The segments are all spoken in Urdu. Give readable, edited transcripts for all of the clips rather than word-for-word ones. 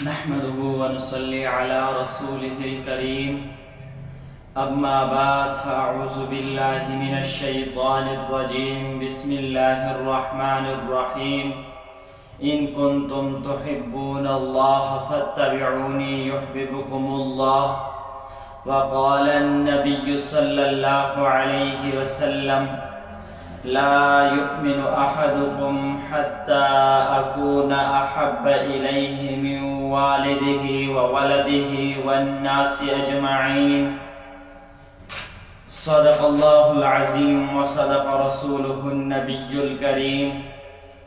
نحمده ونصلي على رسوله الكريم أما بعد فأعوذ بالله من الشيطان الرجيم بسم الله الرحمن الرحيم إن كنتم تحبون الله فاتبعوني يحببكم الله وقال النبي صلى الله عليه وسلم لا يؤمن أحدكم حتى أكون أحب إليه من والده وولده والناس أجمعين صدق الله العظيم وصدق رسوله النبي الكريم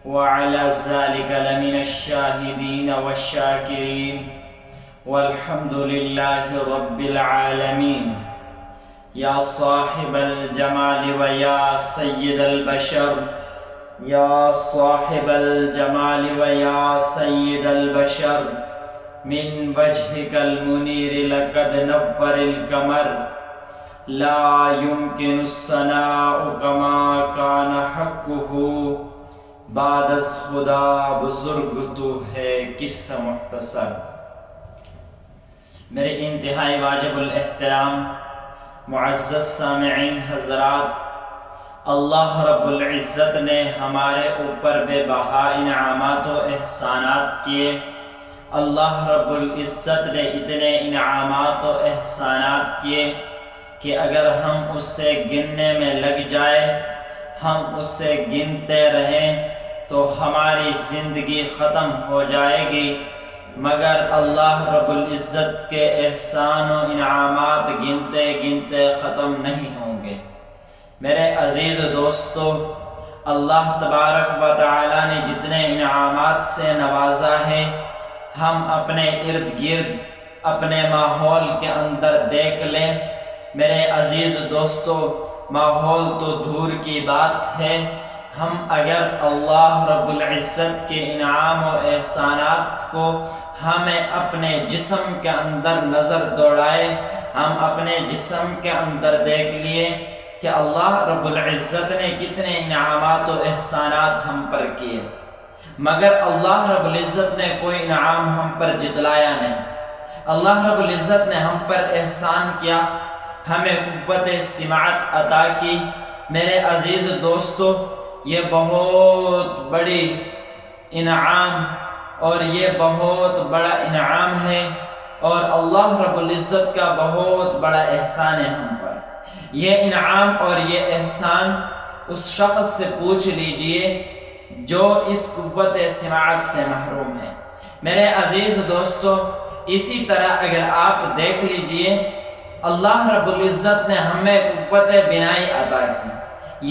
وعلى ذلك لمن الشاهدين والشاكرين والحمد لله رب العالمين یا صاحب الجمال و یا سید البشر یا صاحب الجمال و یا سید البشر من وجهك المنیر لقد نور القمر لا يمكن الثناء كما كان حقه بعد از خدا بزرگ تو ہے قصہ مختصر۔ میرے انتہائی واجب الاحترام معزز سامعین حضرات، اللہ رب العزت نے ہمارے اوپر بے بہا انعامات و احسانات کیے۔ اللہ رب العزت نے اتنے انعامات و احسانات کیے کہ اگر ہم اس سے گننے میں لگ جائے، ہم اس سے گنتے رہیں تو ہماری زندگی ختم ہو جائے گی، مگر اللہ رب العزت کے احسان و انعامات گنتے گنتے ختم نہیں ہوں گے۔ میرے عزیز دوستو، اللہ تبارک و تعالی نے جتنے انعامات سے نوازا ہے، ہم اپنے ارد گرد اپنے ماحول کے اندر دیکھ لیں۔ میرے عزیز دوستو، ماحول تو دور کی بات ہے، ہم اگر اللہ رب العزت کے انعام و احسانات کو ہمیں اپنے جسم کے اندر نظر دوڑائے، ہم اپنے جسم کے اندر دیکھ لیے کہ اللہ رب العزت نے کتنے انعامات و احسانات ہم پر کیے، مگر اللہ رب العزت نے کوئی انعام ہم پر جتلایا نہیں۔ اللہ رب العزت نے ہم پر احسان کیا، ہمیں قوت سماعت عطا کی۔ میرے عزیز دوستو، یہ بہت بڑی انعام اور یہ بہت بڑا انعام ہے، اور اللہ رب العزت کا بہت بڑا احسان ہے ہم پر۔ یہ انعام اور یہ احسان اس شخص سے پوچھ لیجئے جو اس قوت سماعت سے محروم ہے۔ میرے عزیز دوستو، اسی طرح اگر آپ دیکھ لیجئے، اللہ رب العزت نے ہمیں قوت بینائی عطا کی۔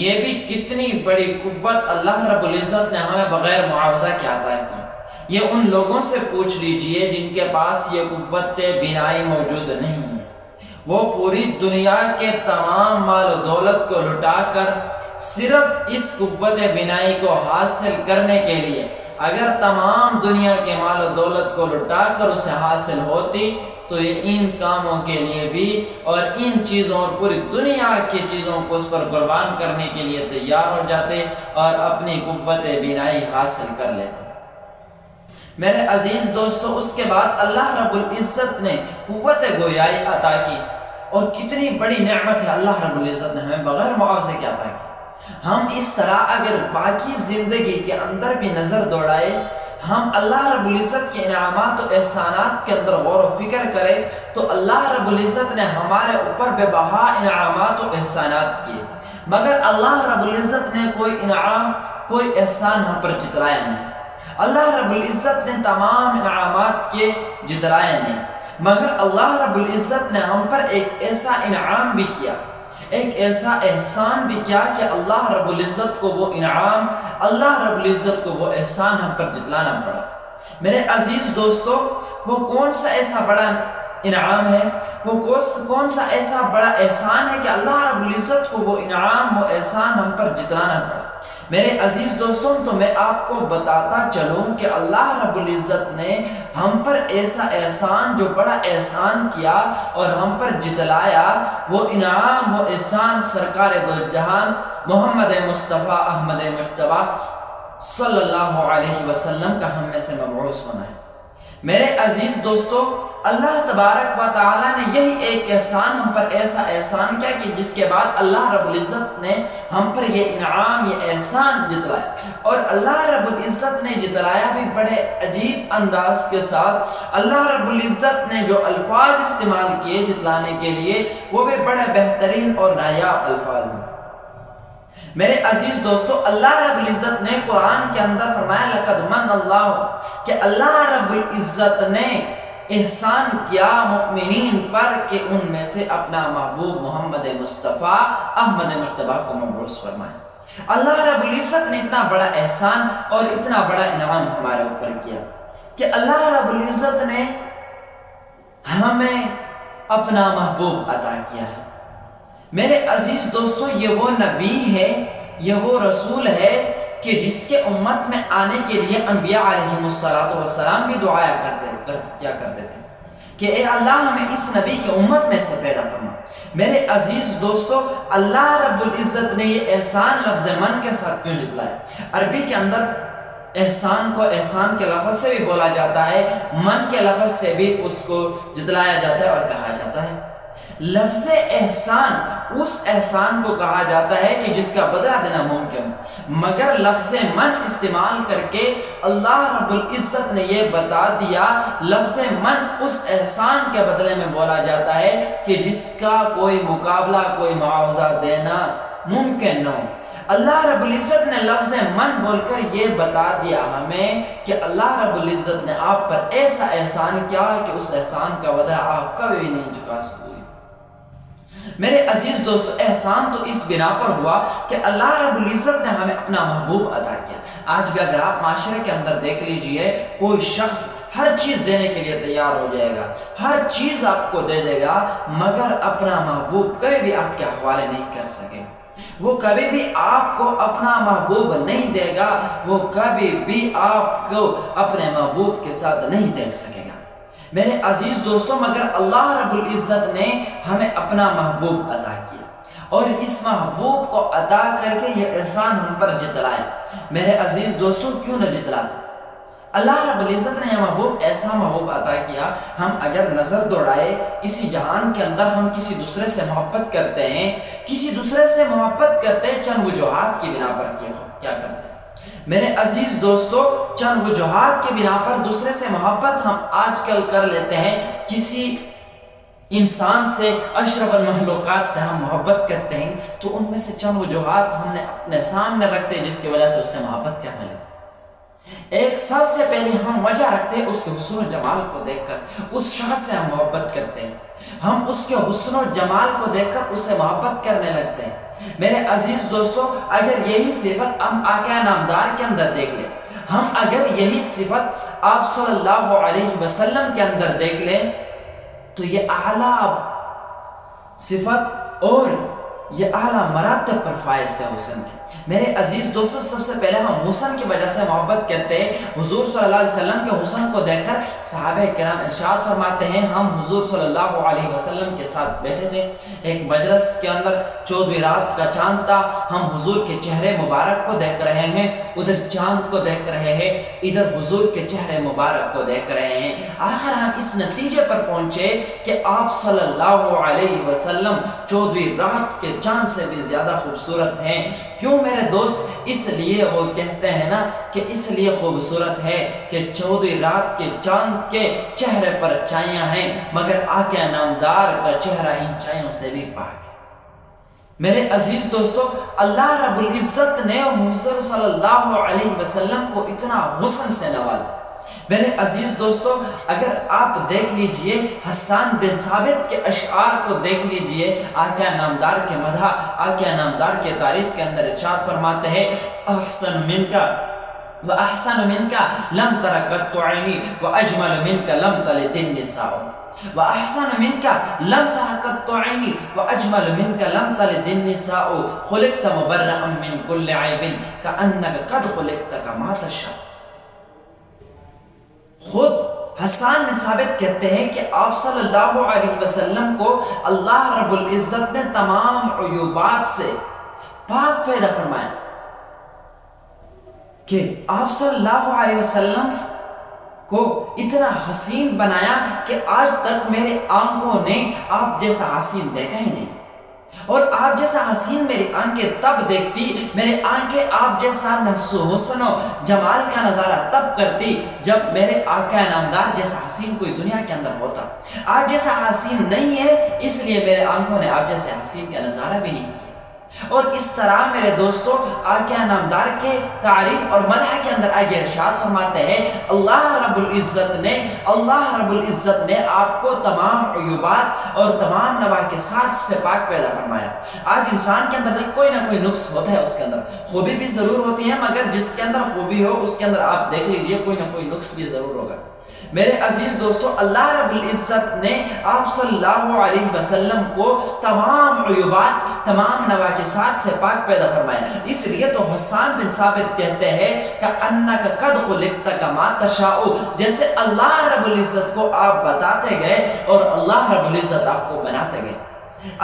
یہ بھی کتنی بڑی قوت اللہ رب العزت نے ہمیں بغیر معاوضہ کے عطا کی۔ یہ ان لوگوں سے پوچھ لیجئے جن کے پاس یہ قوت بینائی موجود نہیں ہے، وہ پوری دنیا کے تمام مال و دولت کو لٹا کر صرف اس قوت بینائی کو حاصل کرنے کے لیے اگر تمام دنیا کے مال و دولت کو لٹا کر اسے حاصل ہوتی تو یہ ان کاموں کے لیے بھی اور ان چیزوں اور پوری دنیا کی چیزوں کو اس پر قربان کرنے کے لیے تیار ہو جاتے اور اپنی قوت بینائی حاصل کر لیتے۔ میرے عزیز دوستو، اس کے بعد اللہ رب العزت نے قوت گویائی عطا کی، اور کتنی بڑی نعمت ہے اللہ رب العزت نے ہمیں بغیر معاوضے کے عطا کی۔ ہم اس طرح اگر باقی زندگی کے اندر بھی نظر دوڑائے، ہم اللہ رب العزت کے انعامات و احسانات کے اندر غور و فکر کریں تو اللہ رب العزت نے ہمارے اوپر بے بہا انعامات و احسانات کیے، مگر اللہ رب العزت نے کوئی انعام کوئی احسان ہم پر جتلایا نہیں۔ اللہ رب العزت نے تمام انعامات کے جتلائے نہیں، مگر اللہ رب العزت نے ہم پر ایک ایسا انعام بھی کیا، ایک ایسا احسان بھی کیا کہ اللہ رب العزت کو وہ انعام، اللہ رب العزت کو وہ احسان ہم پر جتلانا پڑا۔ میرے عزیز دوستو، وہ کون سا ایسا بڑا انعام ہے، وہ کون سا ایسا بڑا احسان ہے کہ اللہ رب العزت کو وہ انعام وہ احسان ہم پر جتلانا پڑا؟ میرے عزیز دوستوں، تو میں آپ کو بتاتا چلوں کہ اللہ رب العزت نے ہم پر ایسا احسان، جو بڑا احسان کیا اور ہم پر جتلایا، وہ انعام وہ احسان سرکار دو جہان محمد مصطفیٰ احمد مجتبیٰ صلی اللہ علیہ وسلم کا ہم میں سے مبعوث ہونا ہے۔ میرے عزیز دوستو، اللہ تبارک و تعالیٰ نے یہی ایک احسان ہم پر ایسا احسان کیا کہ جس کے بعد اللہ رب العزت نے ہم پر یہ انعام، یہ احسان جتلایا، اور اللہ رب العزت نے جتلایا بھی بڑے عجیب انداز کے ساتھ۔ اللہ رب العزت نے جو الفاظ استعمال کیے جتلانے کے لیے وہ بھی بڑے بہترین اور نایاب الفاظ ہیں۔ میرے عزیز دوستو، اللہ رب العزت نے قرآن کے اندر فرمایا لقد من اللہ، کہ اللہ رب العزت نے احسان کیا مؤمنین پر کہ ان میں سے اپنا محبوب محمد مصطفیٰ احمد مجتبیٰ کو مبعوث فرمائے۔ اللہ رب العزت نے اتنا بڑا احسان اور اتنا بڑا انعام ہمارے اوپر کیا کہ اللہ رب العزت نے ہمیں اپنا محبوب عطا کیا ہے۔ میرے عزیز دوستو، یہ وہ نبی ہے، یہ وہ رسول ہے کہ جس کے امت میں آنے کے لیے انبیاء علیہم السلام بھی دعایا کرتے تھے کہ اے اللہ ہمیں اس نبی کے امت میں سے پیدا فرما۔ میرے عزیز دوستو، اللہ رب العزت نے یہ احسان لفظ من کے ساتھ کیوں جتلایا؟ عربی کے اندر احسان کو احسان کے لفظ سے بھی بولا جاتا ہے، من کے لفظ سے بھی اس کو جتلایا جاتا ہے اور کہا جاتا ہے۔ لفظ احسان اس احسان کو کہا جاتا ہے کہ جس کا بدلہ دینا ممکن، مگر لفظ من استعمال کر کے اللہ رب العزت نے یہ بتا دیا، لفظ من اس احسان کے بدلے میں بولا جاتا ہے کہ جس کا کوئی مقابلہ، کوئی معاوضہ دینا ممکن نہ ہو۔ اللہ رب العزت نے لفظ من بول کر یہ بتا دیا ہمیں کہ اللہ رب العزت نے آپ پر ایسا احسان کیا کہ اس احسان کا بدلہ آپ کبھی بھی نہیں چکا سکتے۔ میرے عزیز دوستو، احسان تو اس بنا پر ہوا کہ اللہ رب العزت نے ہمیں اپنا محبوب عطا کیا۔ آج بھی اگر آپ معاشرے کے اندر دیکھ لیجئے، کوئی شخص ہر چیز دینے کے لیے تیار ہو جائے گا، ہر چیز آپ کو دے دے گا، مگر اپنا محبوب کبھی بھی آپ کے حوالے نہیں کر سکے۔ وہ کبھی بھی آپ کو اپنا محبوب نہیں دے گا، وہ کبھی بھی آپ کو اپنے محبوب کے ساتھ نہیں دیکھ سکے گا۔ میرے عزیز دوستوں، مگر اللہ رب العزت نے ہمیں اپنا محبوب عطا کیا اور اس محبوب کو عطا کر کے یہ احسان ہم پر جتلایا۔ میرے عزیز دوستوں، کیوں نہ جتلاتے؟ اللہ رب العزت نے یہ محبوب ایسا محبوب عطا کیا، ہم اگر نظر دوڑائے اسی جہان کے اندر ہم کسی دوسرے سے محبت کرتے ہیں، کسی دوسرے سے محبت کرتے ہیں چند وجوہات کی بنا پر کیا کرتے ہیں؟ میرے عزیز دوستو، چند وجوہات کی بنا پر دوسرے سے محبت ہم آج کل کر لیتے ہیں۔ کسی انسان سے، اشرف المخلوقات سے ہم محبت کرتے ہیں تو ان میں سے چند وجوہات ہم نے اپنے سامنے رکھتے ہیں جس کی وجہ سے اس سے محبت کرنے لگتے ہیں۔ ایک سب سے پہلے ہم وجہ رکھتے ہیں اس کے حسن و جمال کو دیکھ کر اس شخص سے ہم محبت کرتے ہیں، ہم اس کے حسن و جمال کو دیکھ کر اس سے محبت کرنے لگتے ہیں۔ میرے عزیز دوستو، اگر یہی صفت ہم آقا نامدار کے اندر دیکھ لیں، ہم اگر یہی صفت آپ صلی اللہ علیہ وسلم کے اندر دیکھ لیں تو یہ اعلیٰ صفت اور یہ اعلیٰ مراتب پر فائز ہے حسن کے۔ میرے عزیز دوستو، سب سے پہلے ہم حسن کی وجہ سے محبت کرتے ہیں۔ حضور صلی اللہ علیہ وسلم کے حسن کو دیکھ کر صحابہ کرام ارشاد فرماتے ہیں، ہم حضور صلی اللہ علیہ وسلم کے ساتھ بیٹھے تھے ایک مجلس کے اندر، 14ویں رات کا چاند تھا، ہم حضور کے چہرے مبارک کو دیکھ رہے ہیں، ادھر چاند کو دیکھ رہے ہیں، ادھر حضور کے چہرے مبارک کو دیکھ رہے ہیں۔ آخر ہم اس نتیجے پر پہنچے کہ آپ صلی اللہ علیہ وسلم 14ویں رات کے چاند سے بھی زیادہ خوبصورت ہیں۔ کیوں میرے دوست؟ اس لیے وہ کہتے ہیں نا کہ اس لیے خوبصورت ہے کہ 14ویں رات کے چاند کے چہرے پر چائیاں ہیں، مگر آقا نامدار کا چہرہ ان چائیوں سے بھی پاک ہے۔ میرے عزیز دوستو، اللہ رب العزت نے حضور صلی اللہ علیہ وسلم کو اتنا حسن سے نوازا۔ میرے عزیز دوستو، اگر آپ دیکھ لیجئے حسان بن ثابت کے اشعار کو دیکھ لیجئے، آقا نامدار کے مدح، آقا نامدار کے تعریف کے اندر ارشاد فرماتے ہیں، احسن منکا وَأَحْسَنُ مِنْكَ لَمْ تَرَ قَطُّ عَيْنِي وَأَجْمَلُ مِنْكَ لَمْ تَلِدِ النِّسَاءُ وَأَحْسَنُ مِنْكَ لَمْ تَرَ قَطُّ عَيْنِي وَأَجْمَلُ مِنْكَ لَمْ تَلِدِ النِّسَاءُ خُلِقْتَ مُبَرَّأً مِنْ كُلِّ عَيْبٍ كَأَنَّكَ قَدْ خُلِقْتَ كَمَا تَشَاءُ۔ خود حسان بن ثابت کہتے ہیں کہ آپ صلی اللہ علیہ وسلم کو اللہ رب العزت نے تمام عیوبات سے پاک پیدا فرمایا کہ آپ صلی اللہ علیہ وسلم کو اتنا حسین بنایا کہ آج تک میرے آنکھوں نے آپ جیسا حسین دیکھا ہی نہیں، اور آپ جیسا حسین میری آنکھیں تب دیکھتی، میرے آنکھیں آپ جیسا حسن و جمال کا نظارہ تب کرتی جب میرے آقا نامدار جیسا حسین کوئی دنیا کے اندر ہوتا۔ آپ جیسا حسین نہیں ہے، اس لیے میرے آنکھوں نے آپ جیسے حسین کا نظارہ بھی نہیں کیا۔ اور اس طرح میرے دوستو آقا نامدار کے تعریف اور مدح کے اندر آگے ارشاد فرماتے ہیں اللہ رب العزت نے آپ کو تمام عیوبات اور تمام نواقصات سے پاک پیدا فرمایا۔ آج انسان کے اندر کوئی نہ کوئی نقص ہوتا ہے، اس کے اندر خوبی بھی ضرور ہوتی ہے، مگر جس کے اندر خوبی ہو اس کے اندر آپ دیکھ لیجئے کوئی نہ کوئی نقص بھی ضرور ہوگا۔ میرے عزیز دوستو، اللہ رب العزت نے آپ صلی اللہ علیہ وسلم کو تمام عیوبات، تمام نواقصات سے پاک پیدا فرمایا۔ اس لیے تو حسان بن ثابت کہتے ہیں کہ انک قد خلقت کما تشاء، جیسے اللہ رب العزت کو آپ بتاتے گئے اور اللہ رب العزت آپ کو بناتے گئے۔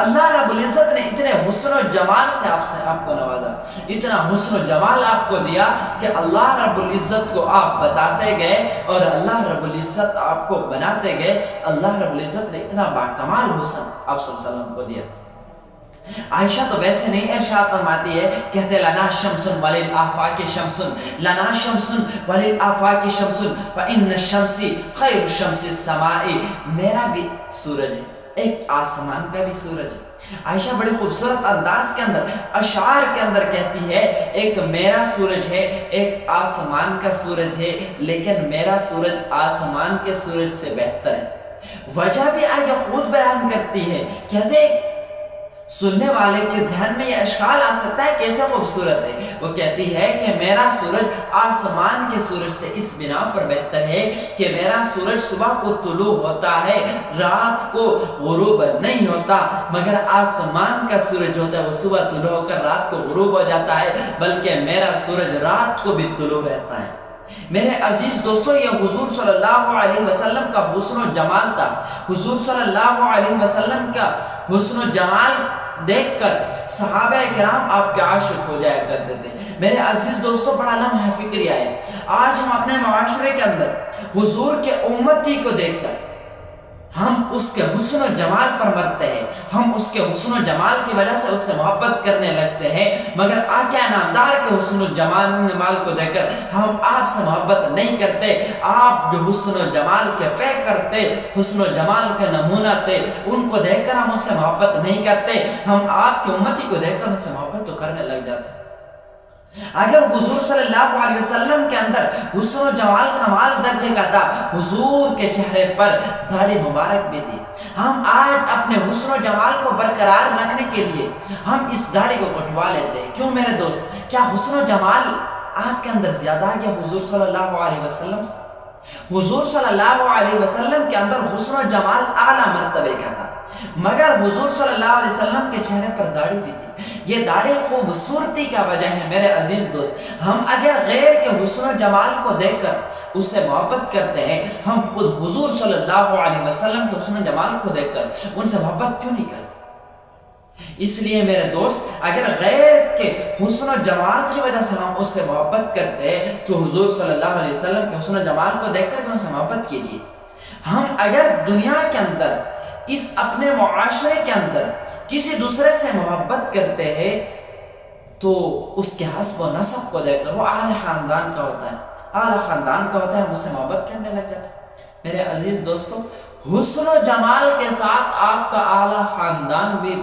اللہ رب العزت نے اتنے حسن و جمال سے آپ کو نوازا، اتنا حسن و جمال آپ کو دیا کہ اللہ رب العزت کو آپ بتاتے گئے اور اللہ رب العزت آپ کو بناتے گئے۔ اللہ رب العزت نے اتنا باکمال حسن آپ صلی اللہ علیہ وسلم کو دیا۔ عائشہ تو ویسے نہیں، ارشاد فرماتی ہے، کہتے لنا شمسن وللآفاق شمسن، لنا شمسن وللآفاق شمسن فإن الشمس خیر الشمس السماء، میرا بھی سورج ہے، ایک آسمان کا بھی سورج ہے۔ عائشہ بڑے خوبصورت انداز کے اندر اشعار کے اندر کہتی ہے، ایک میرا سورج ہے، ایک آسمان کا سورج ہے، لیکن میرا سورج آسمان کے سورج سے بہتر ہے۔ وجہ بھی آگے خود بیان کرتی ہے، کہتے سننے والے کے ذہن میں یہ اشکال آ سکتا ہے کیسے خوبصورت ہے۔ وہ کہتی ہے کہ میرا سورج آسمان کے سورج سے اس بنا پر بہتر ہے کہ میرا سورج صبح کو طلوع ہوتا ہے، رات کو غروب نہیں ہوتا، مگر آسمان کا سورج ہوتا ہے وہ صبح طلوع ہو کر رات کو غروب ہو جاتا ہے، بلکہ میرا سورج رات کو بھی طلوع رہتا ہے۔ میرے عزیز دوستو، یہ حضور صلی اللہ علیہ وسلم کا حسن و جمال تھا۔ حضور صلی اللہ علیہ وسلم کا حسن و جمال دیکھ کر صحابہ کرام آپ کے عاشق ہو جایا کرتے تھے۔ میرے عزیز دوستو، بڑا لمحہ فکری آئے، آج ہم اپنے معاشرے کے اندر حضور کے امتی کو دیکھ کر ہم اس کے حسن و جمال پر مرتے ہیں، ہم اس کے حسن و جمال کی وجہ سے اس سے محبت کرنے لگتے ہیں، مگر آقا نامدار کے حسن و جمال کو دیکھ کر ہم آپ سے محبت نہیں کرتے۔ آپ جو حسن و جمال کے پے کرتے، حسن و جمال کے نمونہ تھے، ان کو دیکھ کر ہم اس سے محبت نہیں کرتے، ہم آپ کی امتی کو دیکھ کر ان سے محبت تو کرنے لگ جاتے۔ اگر حضور صلی اللہ علیہ وسلم کے اندر حسن و جمال کمال درجے کا تھا، حضور کے چہرے پر داڑھی مبارک بھی تھی، ہم آج اپنے حسن و جمال کو برقرار رکھنے کے لیے ہم اس داڑھی کو کٹوا لیتے ہیں۔ کیوں میرے دوست؟ کیا حسن و جمال آپ کے اندر زیادہ ہے کہ حضور صلی اللہ علیہ وسلم سے؟ حضور صلی اللہ علیہ وسلم کے اندر حسن و جمال اعلیٰ مرتبے کا تھا، مگر حضور صلی اللہ علیہ وسلم کے چہرے پر داڑھی بھی تھی۔ یہ داڑھی خوبصورتی کا وجہ ہے میرے عزیز دوست۔ ہم اگر غیر کے حسن و جمال کو دیکھ کر اس سے محبت کرتے ہیں، ہم خود حضور صلی اللہ علیہ وسلم کے حسن و جمال کو دیکھ کر ان سے محبت کیوں نہیں کرتے؟ اس لیے میرے دوست، اگر غیر کے حسن و جمال کی وجہ سے ہم اس سے محبت کرتے ہیں تو حضور صلی اللہ علیہ وسلم کے حسن و جمال کو دیکھ کر بھی ان سے محبت کیجیے۔ ہم اگر دنیا کے اندر اس اپنے معاشرے کے اندر کسی دوسرے سے محبت کرتے ہیں تو اس کے حسب و نسب کو دیکھ کر وہ اعلی خاندان کا ہوتا ہے، اعلی خاندان کا ہوتا ہے، ہم اس سے محبت کرنے لگ جاتے ہیں۔ میرے عزیز دوستو، حسن و جمال کے ساتھ آپ کا اعلی خاندان بھی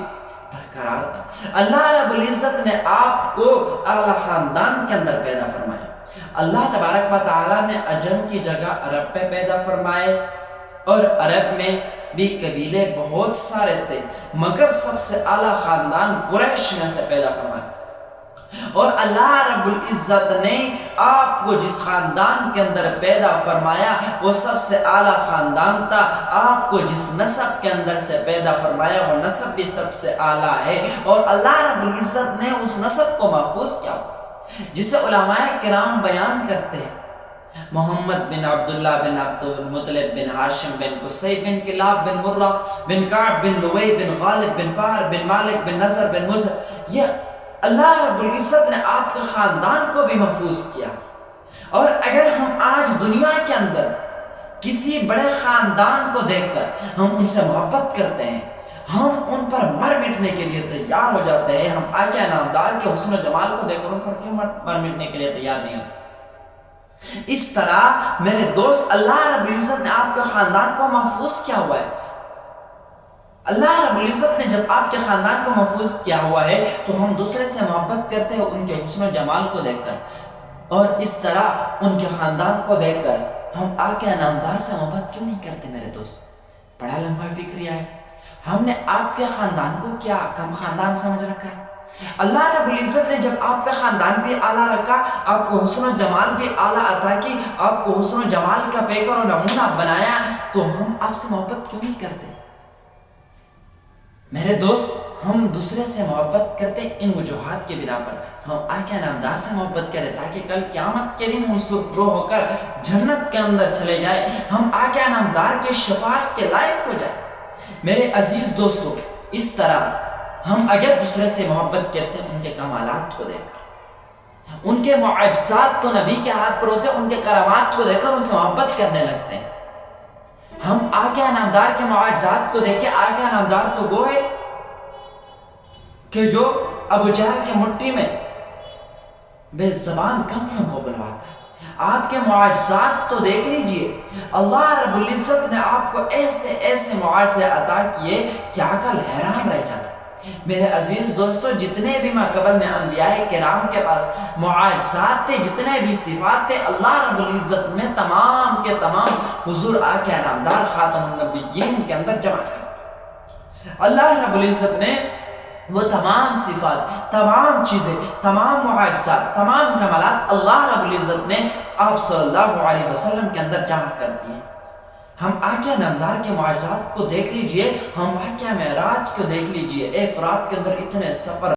برقرار تھا۔ اللہ رب العزت نے آپ کو اعلی خاندان کے اندر پیدا فرمایا۔ اللہ تبارک و تعالیٰ نے عجم کی جگہ عرب پہ پیدا فرمائے، اور عرب میں بھی قبیلے بہت سارے تھے، مگر سب سے اعلیٰ خاندان قریش میں سے پیدا فرمایا۔ اور اللہ رب العزت نے آپ کو جس خاندان کے اندر پیدا فرمایا وہ سب سے اعلیٰ خاندان تھا۔ آپ کو جس نسب کے اندر سے پیدا فرمایا وہ نسب بھی سب سے اعلیٰ ہے، اور اللہ رب العزت نے اس نسب کو محفوظ کیا، جسے علماء کرام بیان کرتے ہیں محمد بن عبداللہ بن عبد المطلب بن ہاشم بن قصی بن کلاب بن مرہ بن کعب بن لوی بن غالب بن فہر بن مالک بن نصر بن مزر۔ یہ اللہ رب العزت نے آپ کے خاندان کو بھی محفوظ کیا۔ اور اگر ہم آج دنیا کے اندر کسی بڑے خاندان کو دیکھ کر ہم ان سے محبت کرتے ہیں، ہم ان پر مر مٹنے کے لیے تیار ہو جاتے ہیں، ہم آقا نامدار کے حسن و جمال کو دیکھ کر ان پر کیوں مر مٹنے کے لیے تیار نہیں ہوتے؟ اس طرح میرے دوست اللہ رب العزت نے آپ کے خاندان کو محفوظ کیا ہوا ہے۔ اللہ رب العزت نے جب آپ کے خاندان کو محفوظ کیا ہوا ہے تو ہم دوسرے سے محبت کرتے ہیں ان کے حسن و جمال کو دیکھ کر، اور اس طرح ان کے خاندان کو دیکھ کر ہم آقا نامدار سے محبت کیوں نہیں کرتے میرے دوست؟ بڑا لمبا فکریہ ہے۔ ہم نے آپ کے خاندان کو کیا کم خاندان سمجھ رکھا ہے؟ اللہ رب العزت نے جب آپ کا خاندان بھی اعلیٰ رکھا، آپ کو حسن و جمال بھی اعلیٰ عطا کی، آپ کو حسن و جمال کا پیکر و نمونہ بنایا، تو ہم آپ سے محبت کیوں نہیں کرتے؟ میرے دوست، ہم دوسرے سے محبت کرتے ان وجوہات کے بنا پر، تو ہم آقا نامدار سے محبت کریں تاکہ کل قیامت کے دن ہم سرخرو ہو کر جنت کے اندر چلے جائیں، ہم آقا نامدار کے شفاعت کے لائق ہو جائیں۔ میرے عزیز دوستو، اس طرح ہم اگر دوسرے سے محبت کرتے ہیں ان کے کمالات کو دیکھ کر، ان کے معجزات تو نبی کے ہاتھ پر ہوتے ہیں، ان کے کرامات کو دیکھ کر ان سے محبت کرنے لگتے ہیں۔ ہم آقا نامدار کے معجزات کو دیکھ کے، آقا نامدار تو وہ ہے کہ جو ابو جہل کے مٹھی میں بے زبان کنکروں کو بلواتا ہے۔ آپ کے معجزات تو دیکھ لیجئے، اللہ رب العزت نے آپ کو ایسے ایسے معجزے عطا کیے کہ عقل حیران رہ جاتا ہے۔ میرے عزیز دوستو، جتنے بھی ماقبل میں انبیاء کرام کے پاس معجزات تھے، جتنے بھی صفات تھے، اللہ رب العزت میں تمام کے تمام حضور آقا نامدار خاتم النبیین کے اندر جمع کر۔ اللہ رب العزت نے وہ تمام صفات، تمام چیزیں، تمام معجزات، تمام کمالات اللہ رب العزت نے آپ صلی اللہ علیہ وسلم کے اندر جمع کر دیے۔ ہم آقا نامدار کے معجزات کو دیکھ لیجئے، ہم واقعہ معراج کو دیکھ لیجئے، ایک رات کے اندر اتنے سفر